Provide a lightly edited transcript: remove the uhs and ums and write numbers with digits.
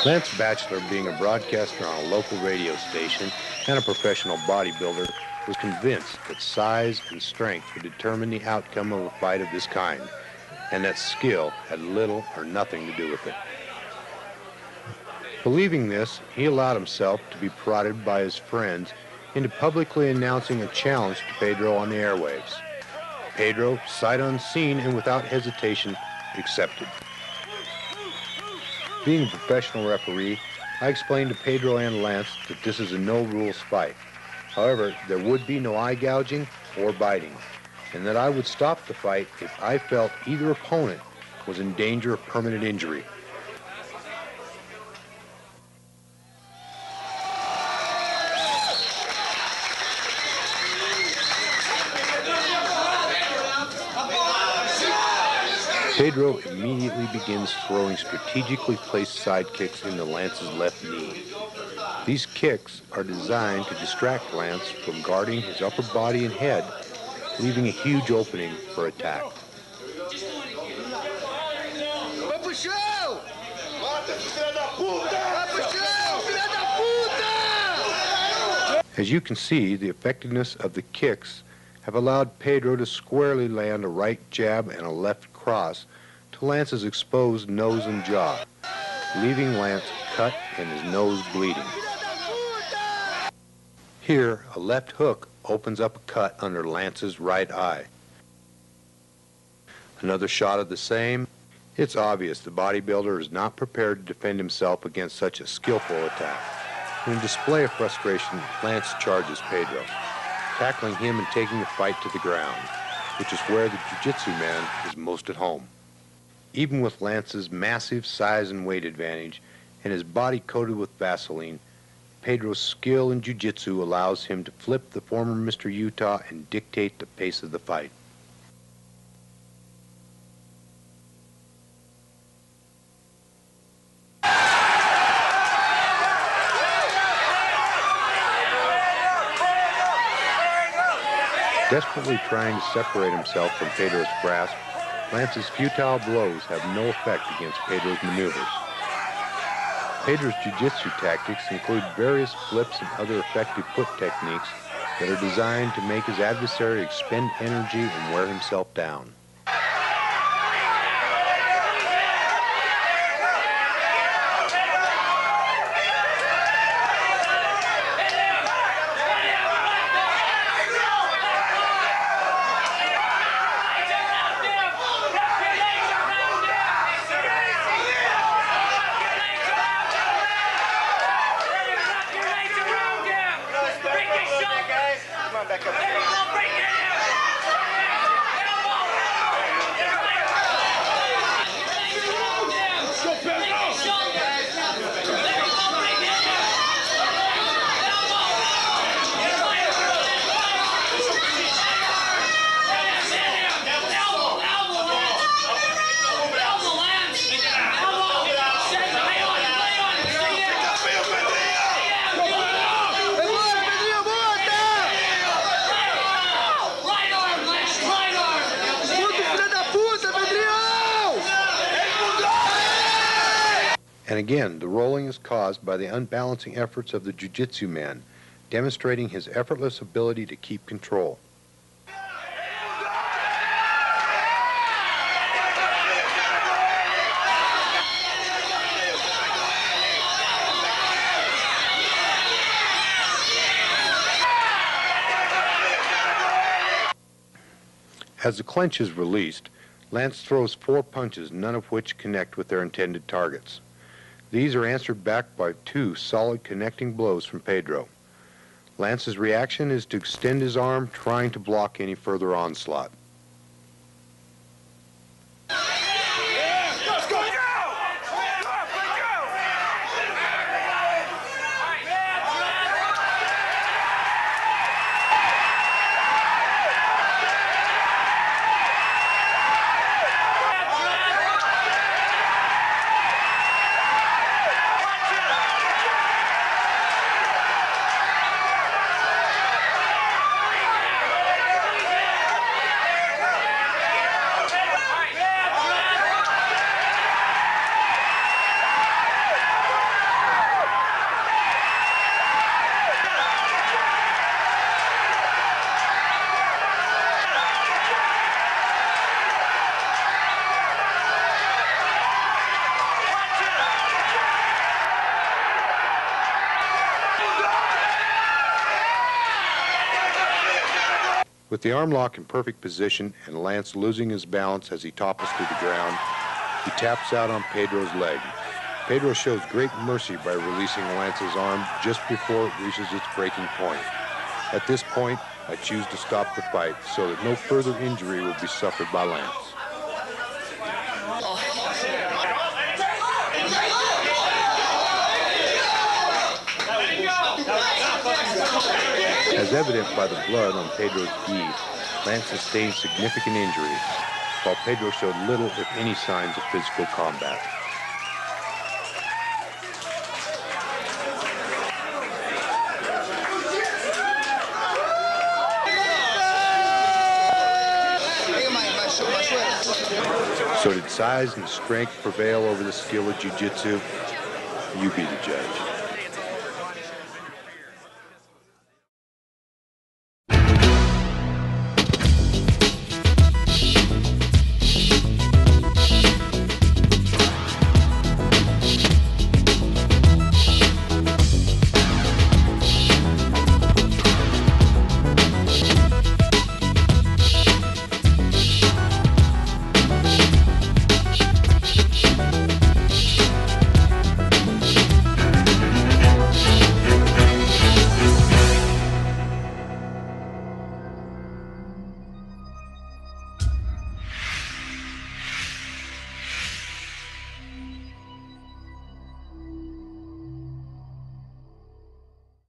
Lance Batchelor, being a broadcaster on a local radio station and a professional bodybuilder, was convinced that size and strength would determine the outcome of a fight of this kind, and that skill had little or nothing to do with it. Believing this, he allowed himself to be prodded by his friends into publicly announcing a challenge to Pedro on the airwaves. Pedro, sight unseen and without hesitation, accepted. Being a professional referee, I explained to Pedro and Lance that this is a no-rules fight. However, there would be no eye gouging or biting, and that I would stop the fight if I felt either opponent was in danger of permanent injury. Pedro immediately begins throwing strategically placed side kicks into Lance's left knee. These kicks are designed to distract Lance from guarding his upper body and head, leaving a huge opening for attack. As you can see, the effectiveness of the kicks have allowed Pedro to squarely land a right jab and a left cross to Lance's exposed nose and jaw, leaving Lance cut and his nose bleeding. Here, a left hook opens up a cut under Lance's right eye. Another shot of the same. It's obvious the bodybuilder is not prepared to defend himself against such a skillful attack. In a display of frustration, Lance charges Pedro, tackling him and taking the fight to the ground, which is where the jiu-jitsu man is most at home. Even with Lance's massive size and weight advantage and his body coated with Vaseline, Pedro's skill in jiu-jitsu allows him to flip the former Mr. Utah and dictate the pace of the fight. Desperately trying to separate himself from Pedro's grasp, Lance's futile blows have no effect against Pedro's maneuvers. Pedro's jiu-jitsu tactics include various flips and other effective foot techniques that are designed to make his adversary expend energy and wear himself down. And again, the rolling is caused by the unbalancing efforts of the jiu-jitsu man, demonstrating his effortless ability to keep control. As the clinch is released, Lance throws 4 punches, none of which connect with their intended targets. These are answered back by 2 solid connecting blows from Pedro. Lance's reaction is to extend his arm, trying to block any further onslaught. With the arm lock in perfect position and Lance losing his balance as he topples to the ground, he taps out on Pedro's leg. Pedro shows great mercy by releasing Lance's arm just before it reaches its breaking point. At this point, I choose to stop the fight so that no further injury will be suffered by Lance. As evident by the blood on Pedro's gi, Lance sustained significant injuries, while Pedro showed little, if any, signs of physical combat. So did size and strength prevail over the skill of jiu-jitsu? You be the judge.